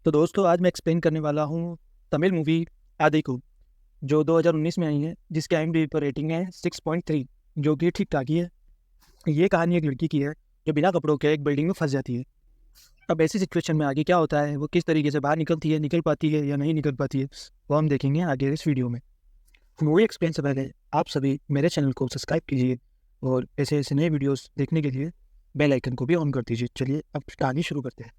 तो दोस्तों आज मैं एक्सप्लेन करने वाला हूँ तमिल मूवी आदि को, जो 2019 में आई है, जिसकी IMDb पर रेटिंग है 6.3, जो कि ठीक ठाक ही है। ये कहानी एक लड़की की है जो बिना कपड़ों के एक बिल्डिंग में फंस जाती है। अब ऐसी सिचुएशन में आगे क्या होता है, वो किस तरीके से बाहर निकलती है, निकल पाती है या नहीं निकल पाती है, वो हम देखेंगे आगे इस वीडियो में। मूवी एक्सप्लेन से पहले आप सभी मेरे चैनल को सब्सक्राइब कीजिए और ऐसे ऐसे नए वीडियोस देखने के लिए बेल आइकन को भी ऑन कर दीजिए। चलिए अब कहानी शुरू करते हैं।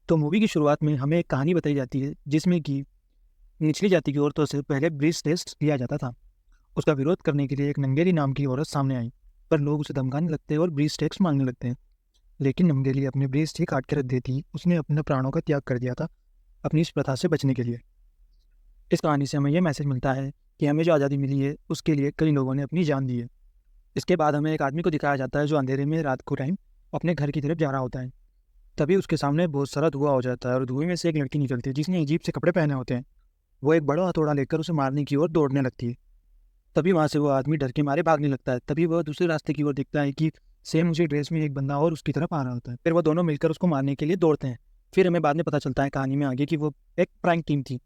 तो मूवी की शुरुआत में हमें एक कहानी बताई जाती है जिसमें कि निचली जाति की औरतों से पहले ब्रीज टेस्ट लिया जाता था। उसका विरोध करने के लिए एक नंगेली नाम की औरत सामने आई, पर लोग उसे धमकाने लगते और ब्रीज टेस्ट मांगने लगते हैं। लेकिन नंगेली अपने ब्रीज ही काट के रख देती। उसने अपने प्राणों का त्याग कर दिया था अपनी इस प्रथा से बचने के लिए। इस कहानी से हमें यह मैसेज मिलता है कि हमें जो आज़ादी मिली है उसके लिए कई लोगों ने अपनी जान दी है। इसके बाद हमें एक आदमी को दिखाया जाता है जो अंधेरे में रात को टाइम अपने घर की तरफ जा रहा होता है। तभी उसके सामने बहुत सारा धुआं हो जाता है और धुएं में से एक लड़की निकलती है जिसने अजीब से कपड़े पहने होते हैं। वो एक बड़ा हथौड़ा लेकर उसे मारने की ओर दौड़ने लगती है। तभी वहां से वो आदमी डर के मारे भागने लगता है। तभी वह दूसरे रास्ते की ओर देखता है कि सेम उसी ड्रेस में एक बंदा और उसकी तरफ आ रहा होता है। फिर वो दोनों मिलकर उसको मारने के लिए दौड़ते हैं। फिर हमें बाद में पता चलता है कहानी में आगे कि वो एक प्रैंक टीम थी।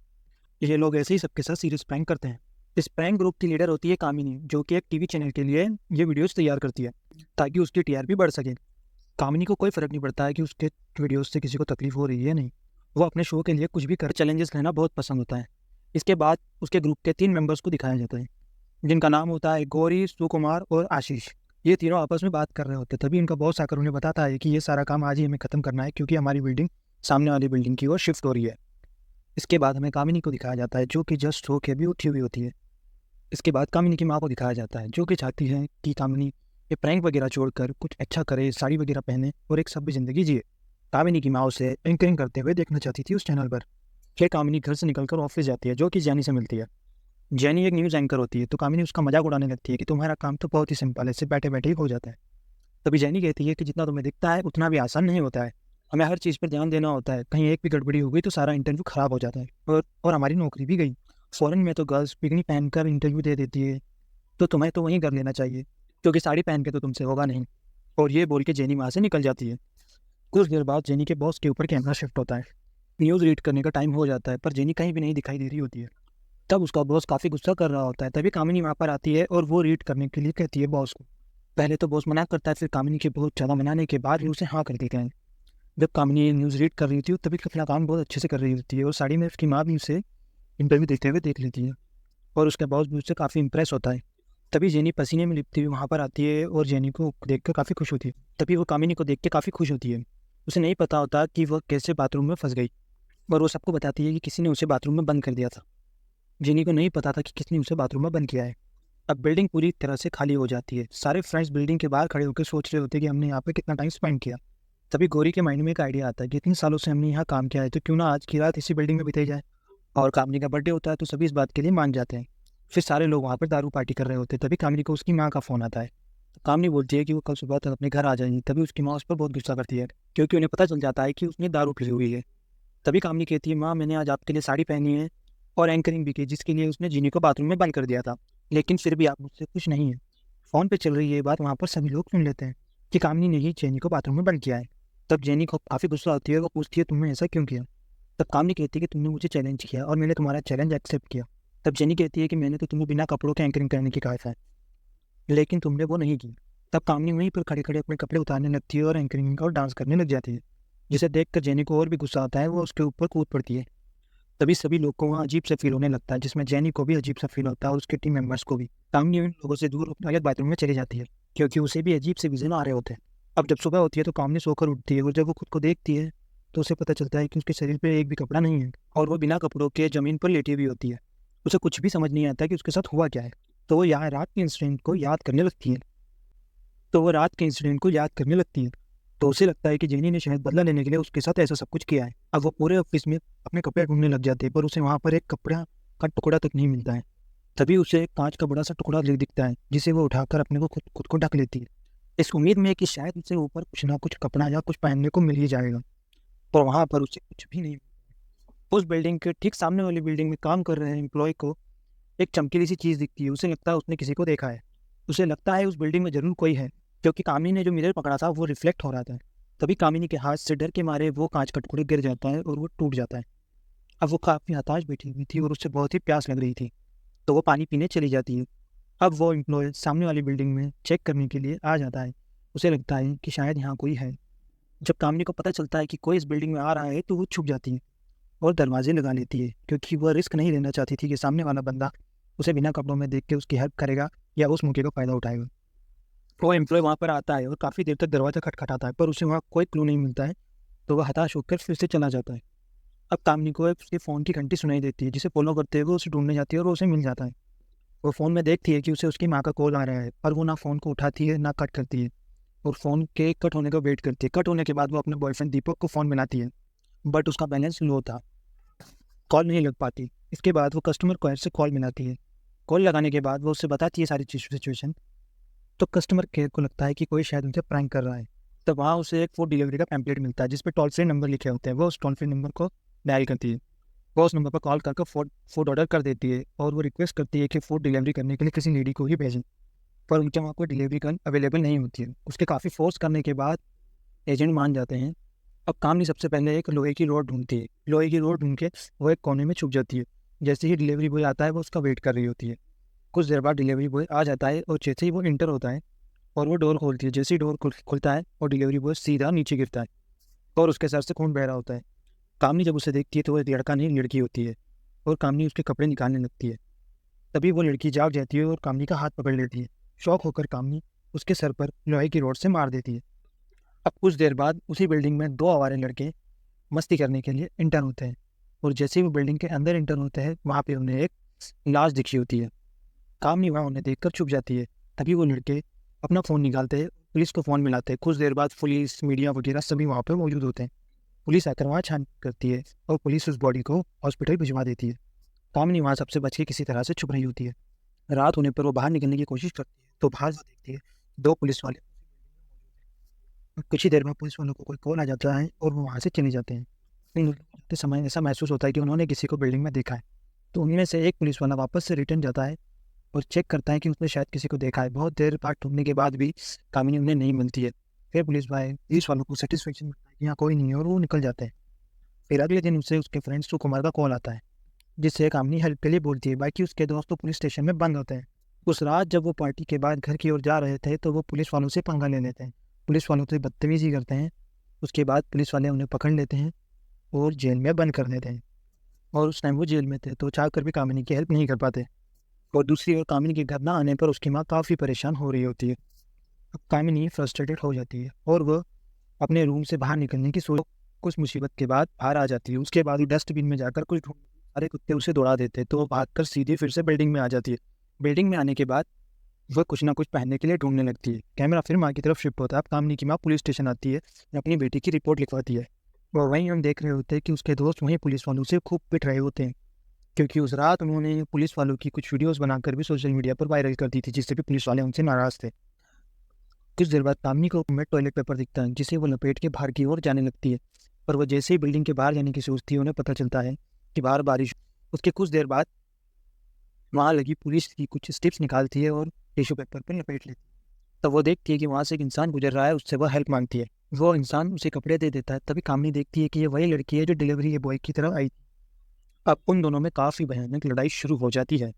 ये लोग ऐसे ही सबके साथ सीरियस प्रैंक करते हैं। इस प्रैंक ग्रुप की लीडर होती है कामिनी, जो कि एक टीवी चैनल के लिए ये वीडियोस तैयार करती है ताकि उसकी TRP बढ़ सके। कामिनी को कोई फर्क नहीं पड़ता है कि उसके वीडियोस से किसी को तकलीफ हो रही है या नहीं। वो अपने शो के लिए कुछ भी कर चैलेंजेस लेना बहुत पसंद होता है। इसके बाद उसके ग्रुप के 3 मेंबर्स को दिखाया जाता है, जिनका नाम होता है गौरी, सुकुमार और आशीष। ये तीनों आपस में बात कर रहे होते हैं। तभी इनका बॉस आकर उन्हें बताता है कि ये सारा काम आज ही हमें खत्म करना है, क्योंकि हमारी बिल्डिंग सामने वाली बिल्डिंग की ओर शिफ्ट हो रही है। इसके बाद हमें कामिनी को दिखाया जाता है, जो कि जस्ट सो के भी उठी हुई होती है। इसके बाद कामिनी की माँ को दिखाया जाता है, जो कि चाहती है कि कामिनी ये प्रैंक वगैरह छोड़कर कुछ अच्छा करे, साड़ी वगैरह पहने और एक सभ्य जिंदगी जिए। कामिनी की माँ उसे एंकरिंग करते हुए देखना चाहती थी उस चैनल पर। फिर कामिनी घर से निकलकर ऑफिस जाती है, जो कि जैनी से मिलती है। जैनी एक न्यूज़ एंकर होती है, तो कामिनी उसका मजाक उड़ाने लगती है कि तुम्हारा काम तो बहुत ही सिंपल है, सिर्फ बैठे बैठे ही हो जाता है। तभी जैनी कहती है कि जितना तुम्हें दिखता है उतना भी आसान नहीं होता है। हमें हर चीज़ पर ध्यान देना होता है। कहीं एक भी गड़बड़ी हो गई तो सारा इंटरव्यू खराब हो जाता है और हमारी नौकरी भी गई। फॉरेन में तो गर्ल्स बिकनी पहनकर इंटरव्यू दे देती है, तो तुम्हें तो वहीं कर लेना चाहिए, क्योंकि साड़ी पहन के तो तुमसे होगा नहीं। और ये बोल के जेनी वहाँ से निकल जाती है। कुछ देर बाद जेनी के बॉस के ऊपर कैमरा शिफ्ट होता है। न्यूज़ रीड करने का टाइम हो जाता है, पर जेनी कहीं भी नहीं दिखाई दे रही होती है। तब उसका बॉस काफ़ी गुस्सा कर रहा होता है। तभी कामिनी वहाँ पर आती है और वो रीड करने के लिए कहती है बॉस को। पहले तो बॉस मना करता है, फिर कामिनी के बहुत ज़्यादा मनाने के बाद भी उसे हाँ कर देते हैं। जब कामिनी न्यूज़ रीड कर रही थी तभी अपना काम बहुत अच्छे से कर रही होती है और साड़ी में उसकी माँ भी उसे इंटरव्यू देते हुए देख लेती है और उसका बॉस भी उससे काफ़ी इंप्रेस होता है। तभी जेनी पसीने में लिपटी हुई वहाँ पर आती है और जेनी को देखकर काफ़ी खुश होती है। तभी वो कामिनी को देख के काफ़ी खुश होती है। उसे नहीं पता होता कि वह कैसे बाथरूम में फंस गई, और वो सबको बताती है कि किसी ने उसे बाथरूम में बंद कर दिया था। जेनी को नहीं पता था कि किसने उसे बाथरूम में बंद किया है। अब बिल्डिंग पूरी तरह से खाली हो जाती है। सारे फ्रेंड्स बिल्डिंग के बाहर खड़े होकर सोच रहे होते हैं कि हमने यहाँ पे कितना टाइम स्पेंड किया। तभी गौरी के माइंड में एक आइडिया आता है कि इतने सालों से हमने यहाँ काम किया है, तो क्यों ना आज की रात इसी बिल्डिंग में बिताई जाए। और कामिनी का बर्थडे होता है तो सभी इस बात के लिए मान जाते हैं। फिर सारे लोग वहाँ पर दारू पार्टी कर रहे होते हैं। तभी कामिनी को उसकी माँ का फ़ोन आता है। तो कामिनी बोलती है कि वो कल सुबह तक अपने घर आ जाएगी। तभी उसकी माँ उस पर बहुत गुस्सा करती है, क्योंकि उन्हें पता चल जाता है कि उसने दारू पी हुई है। तभी कामिनी कहती है, माँ मैंने आज आपके लिए साड़ी पहनी है और एंकरिंग भी की, जिसके लिए उसने जीनी को बाथरूम में बंद कर दिया था, लेकिन फिर भी आप मुझसे खुश नहीं है। फ़ोन पे चल रही है ये बात वहाँ पर सभी लोग सुन लेते हैं कि कामिनी ने ही जेनी को बाथरूम में बंद किया है। तब जेनी को काफ़ी गुस्सा आती है। वो पूछती है तुमने ऐसा क्यों किया। तब कामिनी कहती है कि तुमने मुझे चैलेंज किया और मैंने तुम्हारा चैलेंज एक्सेप्ट किया। तब जेनी कहती है कि मैंने तो तुम्हें बिना कपड़ों के एंकरिंग करने की कहा था, लेकिन तुमने वो नहीं की। तब कामिनी वहीं पर खड़े खड़े अपने कपड़े उतारने लगती है और एंकरिंग और डांस करने लग जाती है, जिसे देखकर जेनी को और भी गुस्सा आता है। वो उसके ऊपर कूद पड़ती है। तभी सभी लोग को वहाँ अजीब सा फील होने लगता है, जिसमें जेनी को भी अजीब सा फील होता है और उसके टीम मेंबर्स को भी। कामिनी उन लोगों से दूर अपने अलग बाथरूम में चली जाती है, क्योंकि उसे भी अजीब से विजन आ रहे होते हैं। अब जब सुबह होती है तो कामिनी सोकर उठती है और जब वो खुद को देखती है तो उसे पता चलता है कि उसके शरीर पर एक भी कपड़ा नहीं है और वो बिना कपड़ों के ज़मीन पर लेटी हुई होती है। उसे कुछ भी समझ नहीं आता कि उसके साथ हुआ क्या है। तो वो यहाँ रात के इंसिडेंट को याद करने लगती है। तो उसे लगता है कि जेनी ने शायद बदला लेने के लिए उसके साथ ऐसा सब कुछ किया है। अब वो पूरे ऑफिस में अपने कपड़े ढूंढने लग जाते हैं, पर उसे वहाँ पर एक कपड़ा का टुकड़ा तक नहीं मिलता है। तभी उसे एक कांच का बड़ा सा टुकड़ा दिखता है, जिसे वो उठाकर अपने को खुद को ढक लेती है, इस उम्मीद में कि शायद उसे ऊपर कुछ ना कुछ कपड़ा या कुछ पहनने को मिल ही जाएगा। पर वहाँ पर उसे कुछ भी नहीं। उस बिल्डिंग के ठीक सामने वाली बिल्डिंग में काम कर रहे एम्प्लॉय को एक चमकीली सी चीज़ दिखती है। उसे लगता है उसने किसी को देखा है। उसे लगता है उस बिल्डिंग में जरूर कोई है, क्योंकि कामिनी ने जो मिरर पकड़ा था वो रिफ्लेक्ट हो रहा था। तभी कामिनी के हाथ से डर के मारे वो कांच का टुकड़ा गिर जाता है और वो टूट जाता है। अब वो काफ़ी हताश बैठी हुई थी और उससे बहुत ही प्यास लग रही थी, तो वो पानी पीने चली जाती है। अब वो एम्प्लॉय सामने वाली बिल्डिंग में चेक करने के लिए आ जाता है। उसे लगता है कि शायद यहाँ कोई है। जब कामिनी को पता चलता है कि कोई इस बिल्डिंग में आ रहा है तो वो छुप जाती है और दरवाजे लगा लेती है, क्योंकि वह रिस्क नहीं लेना चाहती थी कि सामने वाला बंदा उसे बिना कपड़ों में देख के उसकी हेल्प करेगा या उस मौके का फ़ायदा उठाएगा। वो एम्प्लॉय वहाँ पर आता है और काफ़ी देर तक दरवाज़ा खटखटाता है, पर उसे वहाँ कोई क्लू नहीं मिलता है, तो वह हताश होकर फिर से चला जाता है। अब कामिनी को उसके फ़ोन की घंटी सुनाई देती है, जिसे फॉलो करते हुए उसे ढूंढने जाती है और वो उसे मिल जाता है। वो फ़ोन में देखती है कि उसे उसकी माँ का कॉल आ रहा है, पर वो ना फ़ोन को उठाती है ना कट करती है और फ़ोन के कट होने का वेट करती है। कट होने के बाद वो अपने बॉयफ्रेंड दीपक को फ़ोन मिलाती है, बट उसका बैलेंस लो था, कॉल नहीं लग पाती। इसके बाद वो कस्टमर केयर से कॉल मिलाती है। कॉल लगाने के बाद वो उससे बताती है सारी चीज़ सिचुएशन। तो कस्टमर केयर को लगता है कि कोई शायद उनसे प्रैंक कर रहा है। तब वहाँ उसे एक फूड डिलीवरी का पैम्पलेट मिलता है, जिस पे टोल फ्री नंबर लिखे होते हैं। वो उस टोल फ्री नंबर को डायल करती है। वो उस नंबर पर कॉल करके फूड ऑर्डर कर देती है और वो रिक्वेस्ट करती है कि फूड डिलीवरी करने के लिए किसी लेडी को ही भेजें, पर उनके वहाँ कोई डिलीवरी गर्ल अवेलेबल नहीं होती है। उसके काफ़ी फोर्स करने के बाद एजेंट मान जाते हैं। अब कामनी सबसे पहले एक लोहे की रोड ढूंढती है। लोहे की रोड ढूंढ के वो एक कोने में छुप जाती है। जैसे ही डिलीवरी बॉय आता है वो उसका वेट कर रही होती है। कुछ देर बाद डिलीवरी बॉय आ जाता है और जैसे ही वो इंटर होता है और वो डोर खोलती है, जैसे ही डोर खुलता है और डिलीवरी बॉय सीधा नीचे गिरता है और उसके सर से खून बह रहा होता है। कामनी जब उसे देखती है तो वो एक लड़का नहीं लड़की होती है और कामनी उसके कपड़े निकालने लगती है। तभी वो लड़की जाग जाती है और कामनी का हाथ पकड़ लेती है। शौक होकर कामनी उसके सर पर लोहे की रोड से मार देती है। अब कुछ देर बाद उसी बिल्डिंग में दो आवारे लड़के मस्ती करने के लिए इंटर होते हैं और जैसे ही वो बिल्डिंग के अंदर इंटर होते हैं वहाँ पे उन्हें एक लाश दिखी होती है। कामनी वहाँ उन्हें देखकर छुप जाती है। तभी वो लड़के अपना फ़ोन निकालते हैं, पुलिस को फ़ोन मिलाते हैं। कुछ देर बाद पुलिस, मीडिया वगैरह सभी वहाँ पे मौजूद होते हैं। पुलिस आकर वहाँ छान करती है और पुलिस उस बॉडी को हॉस्पिटल भिजवा देती है। कामनी वहाँ सबसे बच के किसी तरह से छुप रही होती है। रात होने पर वो बाहर निकलने की कोशिश करती है तो बाहर से देखती है दो पुलिस वाले। कुछ ही देर में पुलिस वालों को कोई कॉल आ जाता है और वो वहाँ से चले जाते हैं। जाते समय ऐसा महसूस होता है कि उन्होंने किसी को बिल्डिंग में देखा है। तो उनमें से एक पुलिस वाला वापस से रिटर्न जाता है और चेक करता है कि उसने शायद किसी को देखा है। बहुत देर बाद ढूंढने के बाद भी कामिनी उन्हें नहीं मिलती है। फिर पुलिस वालों को सेटिस्फेक्शन मिलता है कि यहाँ कोई नहीं है और वो निकल जाते हैं। फिर अगले दिन उसे उसके फ्रेंड सुकुमार का कॉल आता है, जिससे कामिनी हेल्प के लिए बोलती है। बाकी उसके दोस्त तो पुलिस स्टेशन में बंद होते हैं। उस रात जब वो पार्टी के बाद घर की ओर जा रहे थे तो वो पुलिस वालों से पंगा ले लेते हैं। पुलिस वालों से बदतमीजी करते हैं। उसके बाद पुलिस वाले उन्हें पकड़ लेते हैं और जेल में बंद कर देते हैं। और उस टाइम वो जेल में थे तो चाह कर भी कामिनी की हेल्प नहीं कर पाते। और दूसरी ओर कामिनी के घर ना आने पर उसकी माँ काफ़ी परेशान हो रही होती है। अब कामिनी फ्रस्ट्रेटेड हो जाती है और वह अपने रूम से बाहर निकलने की सोच कुछ मुसीबत के बाद बाहर आ जाती है। उसके बाद वो डस्टबिन में जाकर कुछ सारे कुत्ते उसे दौड़ा देते हैं तो वो भागकर सीधे फिर से बिल्डिंग में आ जाती है। बिल्डिंग में आने के बाद वह कुछ ना कुछ पहनने के लिए ढूंढने लगती है। कैमरा फिर माँ की तरफ शिफ्ट होता है। अब कामिनी की माँ पुलिस स्टेशन आती है और अपनी बेटी की रिपोर्ट लिखवाती है। और वहीं हम देख रहे होते हैं कि उसके दोस्त वहीं पुलिस वालों से खूब पिट रहे होते हैं, क्योंकि उस रात उन्होंने पुलिस वालों की कुछ वीडियोस बनाकर भी सोशल मीडिया पर वायरल कर दी थी, जिससे भी पुलिस वाले उनसे नाराज थे। कुछ देर बाद कामिनी को में टॉयलेट पेपर दिखता है, जिसे वो लपेट के बाहर की ओर जाने लगती है। पर वो जैसे ही बिल्डिंग के बाहर जाने की सोचती है उन्हें पता चलता है कि बाहर बारिश। उसके कुछ देर बाद वहाँ लगी पुलिस की कुछ स्टिप्स निकालती है और टिश्यू पेपर पर लपेट लेती है। तब वो देखती है कि वहाँ से एक इंसान गुजर रहा है, उससे वह हेल्प मांगती है। वो इंसान उसे कपड़े दे देता है। तभी कामिनी देखती है कि ये वही लड़की है जो डिलीवरी बॉय की तरफ आई थी। अब उन दोनों में काफ़ी भयानक लड़ाई शुरू हो जाती है।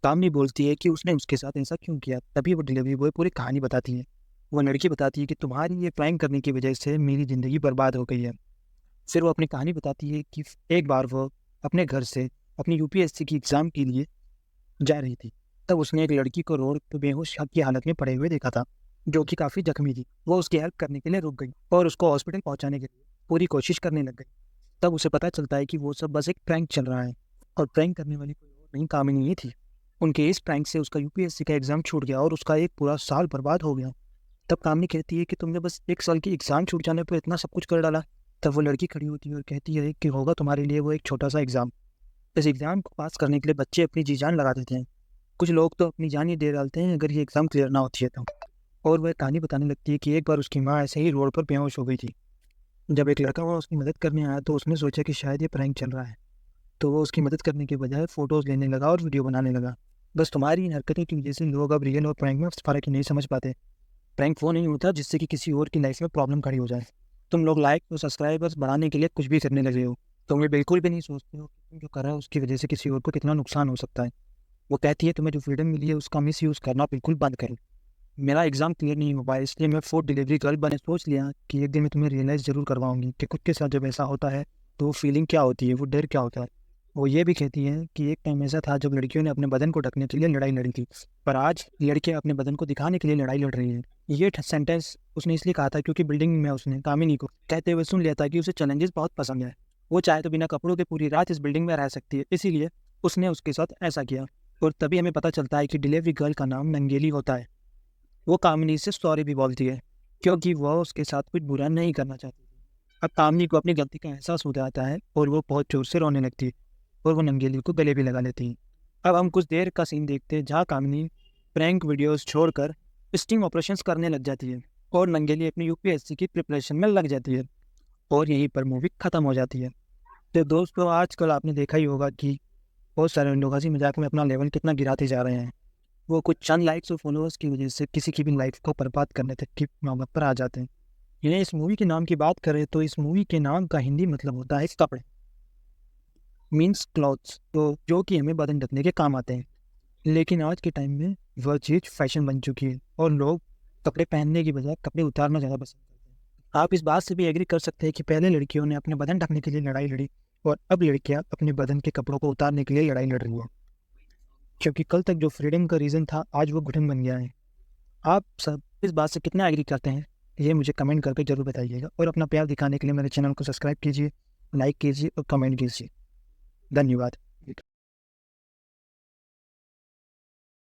कामिनी बोलती है कि उसने उसके साथ ऐसा क्यों किया। तभी वो डिलीवरी बॉय पूरी कहानी बताती है। वो लड़की बताती है कि तुम्हारी ये प्रैंक करने की वजह से मेरी ज़िंदगी बर्बाद हो गई है। फिर वो अपनी कहानी बताती है कि एक बार वो अपने घर से अपनी यूपीएससी की एग्ज़ाम के लिए जा रही थी। तब उसने एक लड़की को रोड पर बेहोश की हालत में पड़े हुए देखा था, जो कि काफ़ी जख्मी थी। वो उसकी हेल्प करने के लिए रुक गई और उसको हॉस्पिटल पहुंचाने के लिए पूरी कोशिश करने लग गई। तब उसे पता चलता है कि वो सब बस एक प्रैंक चल रहा है और प्रैंक करने वाली कोई और नहीं, कामिनी ही थी। उनके इस प्रैंक से उसका यूपीएससी का एग्ज़ाम छूट गया और उसका एक पूरा साल बर्बाद हो गया। तब कामिनी कहती है कि तुमने बस एक साल की एग्ज़ाम छूट जाने पर इतना सब कुछ कर डाला। तब वो लड़की खड़ी होती है और कहती है कि होगा तुम्हारे लिए वो एक छोटा सा एग्ज़ाम। इस एग्ज़ाम को पास करने के लिए बच्चे अपनी जी जान लगा देते हैं। कुछ लोग तो अपनी जान ही दे डालते हैं अगर ये एग्ज़ाम क्लियर ना होती है तो। और वह कहानी बताने लगती है कि एक बार उसकी माँ ऐसे ही रोड पर बेहोश हो गई थी। जब एक लड़का वह उसकी मदद करने आया तो उसने सोचा कि शायद ये प्रैंक चल रहा है, तो वो उसकी मदद करने के बजाय फ़ोटोज़ लेने लगा और वीडियो बनाने लगा। बस तुम्हारी इन हरकतों की वजह से लोग अब रियल और प्रैंक में फ़र्क ही नहीं समझ पाते। प्रैंक वो नहीं होता जिससे कि किसी और की लाइफ में प्रॉब्लम खड़ी हो जाए। तुम लोग लाइक और सब्सक्राइबर्स बढ़ाने के लिए कुछ भी करने लगे हो। तुम ये बिल्कुल भी नहीं सोचते हो कि तुम जो कर रहे हो उसकी वजह से किसी और को कितना नुकसान हो सकता है। वो कहती है तुम्हें जो फ्रीडम मिली है उसका मिस यूज़ करना बिल्कुल बंद करो। मेरा एग्ज़ाम क्लियर नहीं हो पाया, इसलिए मैं फूड डिलीवरी गर्ल बने सोच लिया कि एक दिन मैं तुम्हें रियलाइज़ ज़रूर करवाऊंगी कि खुद के साथ जब ऐसा होता है तो वो फीलिंग क्या होती है, वो डर क्या होता है। वो ये भी कहती है कि एक टाइम ऐसा था जब लड़कियों ने अपने बदन को ढकने के लिए लड़ाई लड़ी थी, पर आज लड़कियां अपने बदन को दिखाने के लिए लड़ाई लड़ रही हैं। ये सेंटेंस उसने इसलिए कहा था क्योंकि बिल्डिंग में उसने कामिनी को कहते हुए सुन लिया था कि उसे चैलेंजेस बहुत पसंद है। वो चाहे तो बिना कपड़ों के पूरी रात इस बिल्डिंग में रह सकती है, इसीलिए उसने उसके साथ ऐसा किया। और तभी हमें पता चलता है कि डिलीवरी गर्ल का नाम नंगेली होता है। वो कामिनी से सॉरी भी बोलती है क्योंकि वह उसके साथ कुछ बुरा नहीं करना चाहती। अब कामिनी को अपनी गलती का एहसास हो जाता है और वो बहुत जोर से रोने लगती है और वो नंगेली को गले भी लगा लेती है। अब हम कुछ देर का सीन देखते हैं जहाँ कामिनी प्रैंक वीडियोस छोड़कर स्टिंग ऑपरेशंस करने लग जाती है और नंगेली अपनी यूपीएससी की प्रिपरेशन में लग जाती है और यहीं पर मूवी खत्म हो जाती है। तो दोस्तों, आजकल आपने देखा ही होगा कि बहुत सारे लोग हंसी मजाक में अपना लेवल कितना गिराते जा रहे हैं। वो कुछ चंद लाइक्स और फॉलोअर्स की वजह से किसी की भी लाइफ को बर्बाद करने तक की नौबत पर आ जाते हैं। इन्हें इस मूवी के नाम की बात करें तो इस मूवी के नाम का हिंदी मतलब होता है कपड़े, मीन्स क्लॉथ्स, तो जो कि हमें बदन ढकने के काम आते हैं। लेकिन आज के टाइम में वह चीज़ फैशन बन चुकी है और लोग कपड़े पहनने की बजाय कपड़े उतारना ज़्यादा पसंद करते हैं। आप इस बात से भी एग्री कर सकते हैं कि पहले लड़कियों ने अपने बदन ढकने के लिए लड़ाई लड़ी और अब लड़कियां अपने बदन के कपड़ों को उतारने के लिए लड़ाई लड़ रही हैं, क्योंकि कल तक जो फ्रीडम का रीज़न था आज वो घुटन बन गया है। आप सब इस बात से कितना एग्री करते हैं ये मुझे कमेंट करके ज़रूर बताइएगा और अपना प्यार दिखाने के लिए मेरे चैनल को सब्सक्राइब कीजिए, लाइक कीजिए और कमेंट कीजिए। धन्यवाद।